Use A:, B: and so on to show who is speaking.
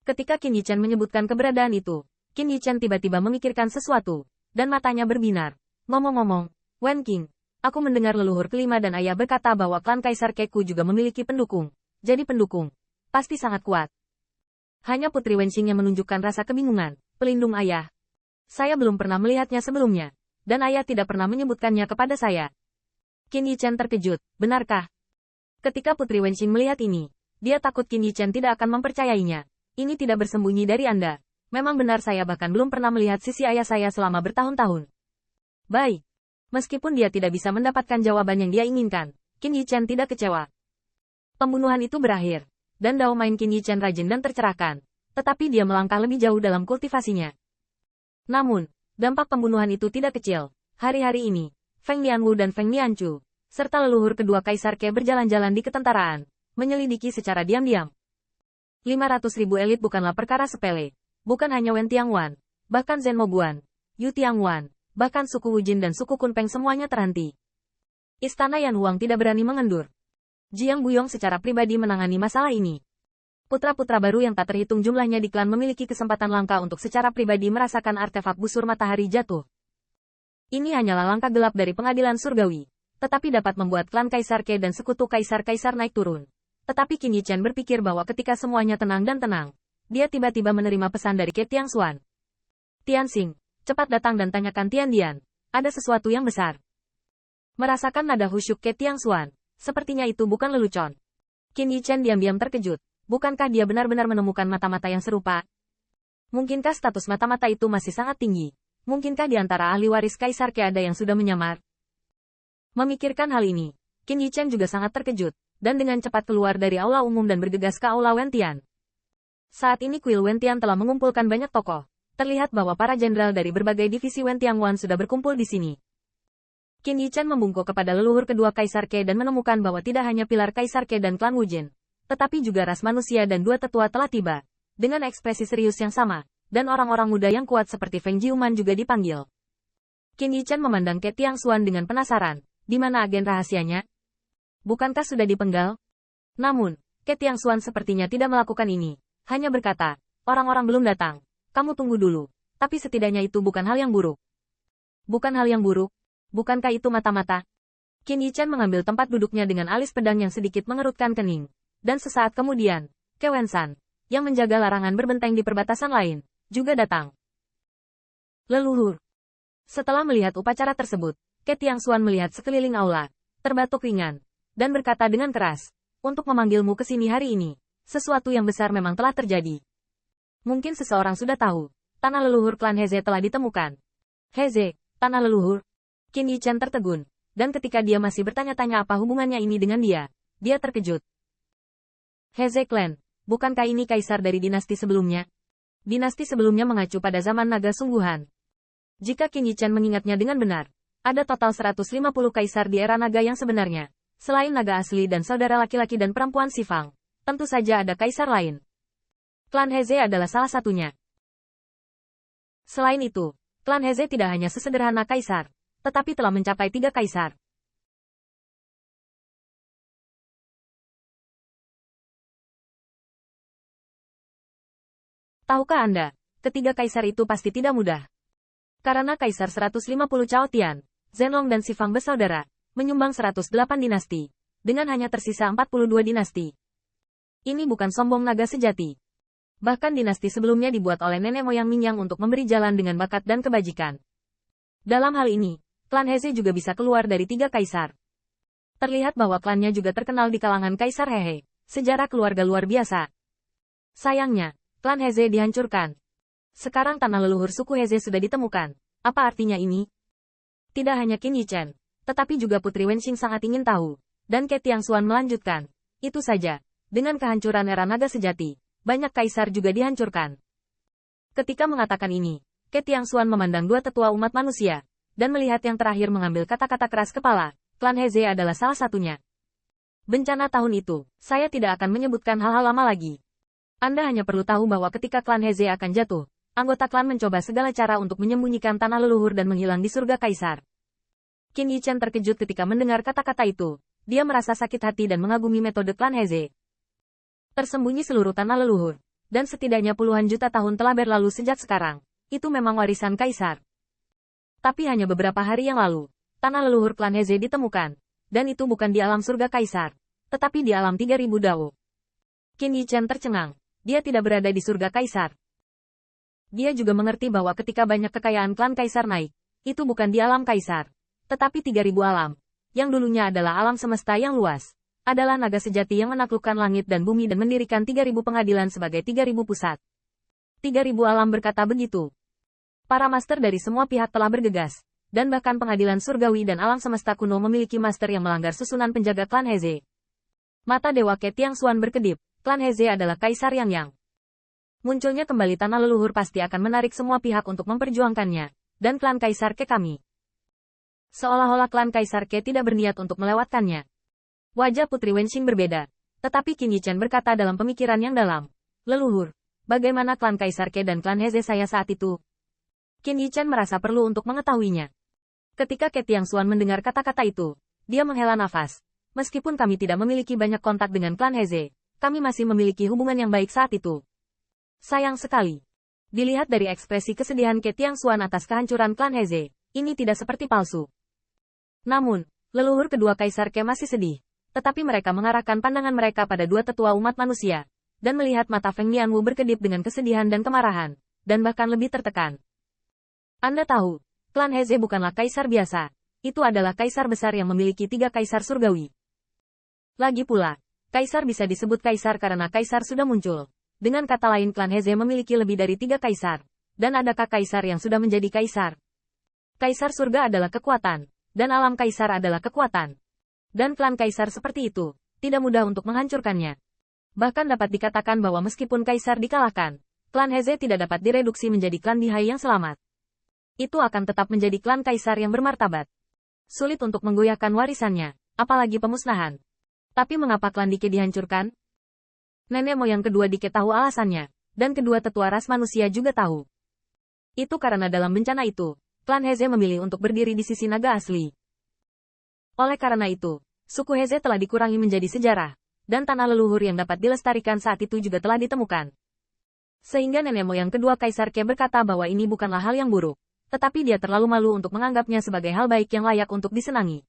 A: Ketika Qin Yichen menyebutkan keberadaan itu, Qin Yichen tiba-tiba memikirkan sesuatu, dan matanya berbinar. Ngomong-ngomong, Wen Qing, aku mendengar leluhur kelima dan ayah berkata bahwa klan Kaisar Keku juga memiliki pendukung. Jadi pendukung, pasti sangat kuat. Hanya Putri Wenqing yang menunjukkan rasa kebingungan. Pelindung ayah. Saya belum pernah melihatnya sebelumnya, dan ayah tidak pernah menyebutkannya kepada saya. Qin Yichen terkejut, benarkah? Ketika Putri Wenqing melihat ini, dia takut Qin Yichen tidak akan mempercayainya. Ini tidak bersembunyi dari Anda. Memang benar, saya bahkan belum pernah melihat sisi ayah saya selama bertahun-tahun. Baik. Meskipun dia tidak bisa mendapatkan jawaban yang dia inginkan, Qin Yichen tidak kecewa. Pembunuhan itu berakhir, dan Dao Main Qin Yichen rajin dan tercerahkan, tetapi dia melangkah lebih jauh dalam kultivasinya. Namun, dampak pembunuhan itu tidak kecil. Hari-hari ini, Feng Lianwu dan Feng Nianchu, serta leluhur kedua Kaisar Ke berjalan-jalan di ketentaraan, menyelidiki secara diam-diam. 500.000 elit bukanlah perkara sepele. Bukan hanya Wen Tiangwan, bahkan Zhen Moguan, Yu Tiangwan, bahkan suku Wujin dan suku Kunpeng semuanya terhenti. Istana Yan Huang tidak berani mengendur. Jiang Buyong secara pribadi menangani masalah ini. Putra-putra baru yang tak terhitung jumlahnya di klan memiliki kesempatan langka untuk secara pribadi merasakan artefak busur matahari jatuh. Ini hanyalah langkah gelap dari pengadilan surgawi, tetapi dapat membuat klan Kaisar Ke dan sekutu Kaisar-Kaisar naik turun. Tetapi Qin Yichen berpikir bahwa ketika semuanya tenang dan tenang, dia tiba-tiba menerima pesan dari Ke Tiangshuan. Tianxing, cepat datang dan tanyakan Tian Dian. Ada sesuatu yang besar. Merasakan nada khusyuk Ke Tiangshuan, sepertinya itu bukan lelucon. Qin Yichen diam-diam terkejut. Bukankah dia benar-benar menemukan mata-mata yang serupa? Mungkinkah status mata-mata itu masih sangat tinggi? Mungkinkah di antara ahli waris Kaisar Ke ada yang sudah menyamar? Memikirkan hal ini, Qin Yichen juga sangat terkejut, dan dengan cepat keluar dari aula umum dan bergegas ke aula Wentian. Saat ini kuil Wentian telah mengumpulkan banyak tokoh. Terlihat bahwa para jenderal dari berbagai divisi Wentiangwan sudah berkumpul di sini. Qin Yichen membungkuk kepada leluhur kedua Kaisar Ke dan menemukan bahwa tidak hanya pilar Kaisar Ke dan klan Wujin, tetapi juga ras manusia dan dua tetua telah tiba, dengan ekspresi serius yang sama, dan orang-orang muda yang kuat seperti Feng Jiuman juga dipanggil. Qin Yichen memandang Ke Tiangshuan dengan penasaran, di mana agen rahasianya? Bukankah sudah dipenggal? Namun, Ke Tiangshuan sepertinya tidak melakukan ini, hanya berkata, orang-orang belum datang, kamu tunggu dulu, tapi setidaknya itu bukan hal yang buruk. Bukan hal yang buruk? Bukankah itu mata-mata? Qin Yichen mengambil tempat duduknya dengan alis pedang yang sedikit mengerutkan kening. Dan sesaat kemudian, Ke Wensan, yang menjaga larangan berbenteng di perbatasan lain, juga datang. Leluhur. Setelah melihat upacara tersebut, Ke Tiangshuan melihat sekeliling aula, terbatuk ringan, dan berkata dengan keras, untuk memanggilmu ke sini hari ini, sesuatu yang besar memang telah terjadi. Mungkin seseorang sudah tahu, tanah leluhur klan Heze telah ditemukan. Heze, tanah leluhur? Qin Yichen tertegun, dan ketika dia masih bertanya-tanya apa hubungannya ini dengan dia terkejut. Heze Clan, bukankah ini kaisar dari dinasti sebelumnya? Dinasti sebelumnya mengacu pada zaman naga sungguhan. Jika Qin Yichen mengingatnya dengan benar, ada total 150 kaisar di era naga yang sebenarnya. Selain naga asli dan saudara laki-laki dan perempuan Sifang, tentu saja ada kaisar lain. Klan Heze adalah salah satunya. Selain itu, klan Heze tidak hanya sesederhana kaisar, tetapi telah mencapai 3 kaisar. Tahukah Anda, ketiga kaisar itu pasti tidak mudah. Karena kaisar 150 Cao Tian, Zhenlong dan Sifang bersaudara, menyumbang 108 dinasti, dengan hanya tersisa 42 dinasti. Ini bukan sombong naga sejati. Bahkan dinasti sebelumnya dibuat oleh nenek moyang Mingyang untuk memberi jalan dengan bakat dan kebajikan. Dalam hal ini, klan Heze juga bisa keluar dari 3 kaisar. Terlihat bahwa klannya juga terkenal di kalangan Kaisar Hehe, sejarah keluarga luar biasa. Sayangnya, klan Heze dihancurkan. Sekarang tanah leluhur suku Heze sudah ditemukan. Apa artinya ini? Tidak hanya Qin Yichen, tetapi juga Putri Wenqing sangat ingin tahu. Dan Ke Tiangshuan melanjutkan. Itu saja, dengan kehancuran era naga sejati, banyak kaisar juga dihancurkan. Ketika mengatakan ini, Ke Tiangshuan memandang 2 tetua umat manusia, dan melihat yang terakhir mengambil kata-kata keras kepala, klan Heze adalah salah satunya. Bencana tahun itu, saya tidak akan menyebutkan hal-hal lama lagi. Anda hanya perlu tahu bahwa ketika klan Heze akan jatuh, anggota klan mencoba segala cara untuk menyembunyikan tanah leluhur dan menghilang di surga kaisar. Qin Yichen terkejut ketika mendengar kata-kata itu. Dia merasa sakit hati dan mengagumi metode klan Heze. Tersembunyi seluruh tanah leluhur. dan setidaknya puluhan juta tahun telah berlalu sejak sekarang. Itu memang warisan kaisar. Tapi hanya beberapa hari yang lalu, tanah leluhur klan Heze ditemukan, dan itu bukan di alam surga kaisar, tetapi di alam 3000 Dao. Qin Yichen tercengang, dia tidak berada di surga kaisar. Dia juga mengerti bahwa ketika banyak kekayaan klan kaisar naik, itu bukan di alam kaisar, tetapi 3000 alam, yang dulunya adalah alam semesta yang luas, adalah naga sejati yang menaklukkan langit dan bumi dan mendirikan 3000 pengadilan sebagai 3000 pusat. 3000 alam berkata begitu. Para master dari semua pihak telah bergegas, dan bahkan pengadilan surgawi dan alam semesta kuno memiliki master yang melanggar susunan penjaga klan Heze. Mata Dewa Ke Tiangxuan berkedip, klan Heze adalah kaisar yang. Munculnya kembali tanah leluhur pasti akan menarik semua pihak untuk memperjuangkannya, dan klan kaisar Ke kami. Seolah-olah klan kaisar Ke tidak berniat untuk melewatkannya. Wajah Putri Wenxing berbeda, tetapi Qin Yichen berkata dalam pemikiran yang dalam, leluhur, bagaimana klan kaisar Ke dan klan Heze saya saat itu? Qin Yichen merasa perlu untuk mengetahuinya. Ketika Ke Tiangxuan mendengar kata-kata itu, dia menghela nafas. Meskipun kami tidak memiliki banyak kontak dengan klan Heze, kami masih memiliki hubungan yang baik saat itu. Sayang sekali. Dilihat dari ekspresi kesedihan Ke Tiangxuan atas kehancuran klan Heze, ini tidak seperti palsu. Namun, leluhur kedua kaisar Ke masih sedih, tetapi mereka mengarahkan pandangan mereka pada dua tetua umat manusia, dan melihat mata Feng Nianwu berkedip dengan kesedihan dan kemarahan, dan bahkan lebih tertekan. Anda tahu, klan Heze bukanlah kaisar biasa, itu adalah kaisar besar yang memiliki 3 kaisar surgawi. Lagi pula, kaisar bisa disebut kaisar karena kaisar sudah muncul. Dengan kata lain klan Heze memiliki lebih dari 3 kaisar. Dan adakah kaisar yang sudah menjadi kaisar? Kaisar surga adalah kekuatan, dan alam kaisar adalah kekuatan. Dan klan kaisar seperti itu, tidak mudah untuk menghancurkannya. Bahkan dapat dikatakan bahwa meskipun kaisar dikalahkan, klan Heze tidak dapat direduksi menjadi klan lihai yang selamat. Itu akan tetap menjadi klan kaisar yang bermartabat. Sulit untuk menggoyahkan warisannya, apalagi pemusnahan. Tapi mengapa klan Dike dihancurkan? Nenek moyang kedua Dike tahu alasannya, dan kedua tetua ras manusia juga tahu. Itu karena dalam bencana itu, klan Heze memilih untuk berdiri di sisi naga asli. Oleh karena itu, suku Heze telah dikurangi menjadi sejarah, dan tanah leluhur yang dapat dilestarikan saat itu juga telah ditemukan. Sehingga nenek moyang kedua kaisar Ke berkata bahwa ini bukanlah hal yang buruk, tetapi dia terlalu malu untuk menganggapnya sebagai hal baik yang layak untuk disenangi.